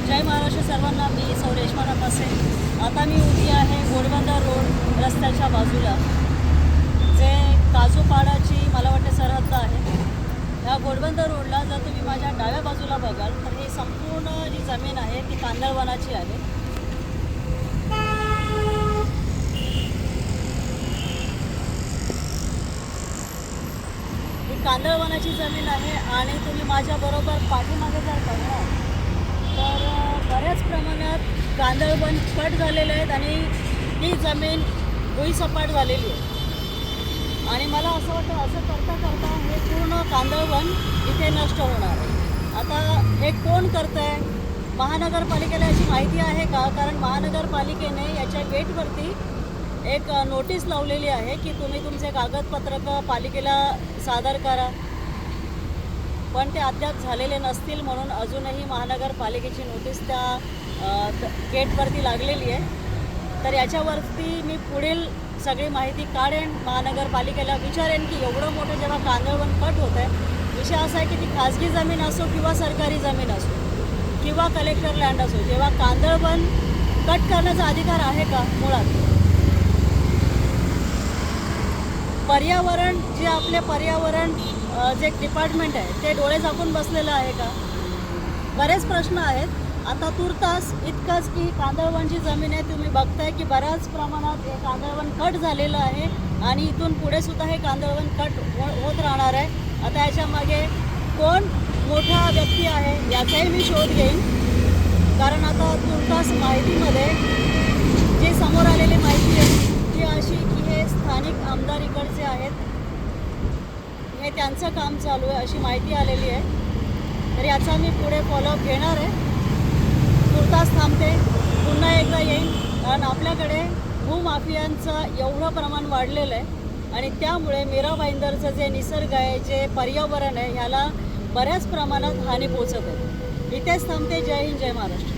जय महाराष्ट्र सर्वांना. मी सौ रेश्मा नपासे. आता मी उभी आहे घोडबंदर रोड रस्त्याच्या बाजूला, जे काजूपाडाची मला वाटते सरहद्द आहे. ह्या घोडबंदर रोडला जर तुम्ही माझ्या डाव्या बाजूला बघाल तर ही संपूर्ण जी जमीन आहे ती कांदळवनाची आहे. ही कांदळवनाची जमीन आहे आणि तुम्ही माझ्याबरोबर पाठीमागे जर बघाल तर बऱ्याच प्रमाणात कांदळवन कट झालेले आहेत आणि ही जमीन भुईसपाट झालेली आहे. आणि मला असं वाटतं असं करता करता हे पूर्ण कांदळवन इथे नष्ट होणार आहे. आता हे कोण करतं आहे? महानगरपालिकेला याची माहिती आहे का? कारण महानगरपालिकेने याच्या गेटवरती एक नोटीस लावलेली आहे की तुम्ही तुमचे कागदपत्रकं पालिकेला सादर करा, पण ते अद्याप झालेले नसतील म्हणून अजूनही महानगरपालिकेची नोटीस त्या गेटवरती लागलेली आहे. तर याच्यावरती मी पुढील सगळी माहिती काढेन, महानगरपालिकेला विचारेन की एवढं मोठं जेव्हा कांदळवन कट होतं आहे, विषय असा आहे की ती खाजगी जमीन असो किंवा सरकारी जमीन असो किंवा कलेक्टर लँड असो, जेव्हा कांदळवन कट करण्याचा अधिकार आहे का? मुळात पर्यावरण जे आपले पर्यावरण जे डिपार्टमेंट आहे ते डोळे झाकून बसलेलं आहे का? बरेच प्रश्न आहेत. आता तुर्तास इतकंच की कांदळवन जी जमीन आहे तुम्ही बघताय की बऱ्याच प्रमाणात हे कांदळवन कट झालेलं आहे आणि इथून पुढे सुद्धा हे कांदळवन कट होत राहणार आहे. आता याच्यामागे कोण मोठा व्यक्ती आहे याचाही मी शोध घेईन, कारण आता तुर्तास माहितीमध्ये जे समोर आलेली माहिती आहे ती अशी की हे स्थानिक आमदार इकडचे आहेत, हे त्यांचं काम चालू आहे अशी माहिती आलेली आहे. तर याचा मी पुढे फॉलोअप घेणार आहे. तुर्तास थांबते, पुन्हा एकदा येईन, कारण आपल्याकडे भूमाफियांचं एवढं प्रमाण वाढलेलं आहे आणि त्यामुळे मीरा भाईंदरचं जे निसर्ग आहे, जे पर्यावरण आहे, ह्याला बऱ्याच प्रमाणात हानी पोचत आहे. इथेच थांबते. जय हिंद, जय महाराष्ट्र.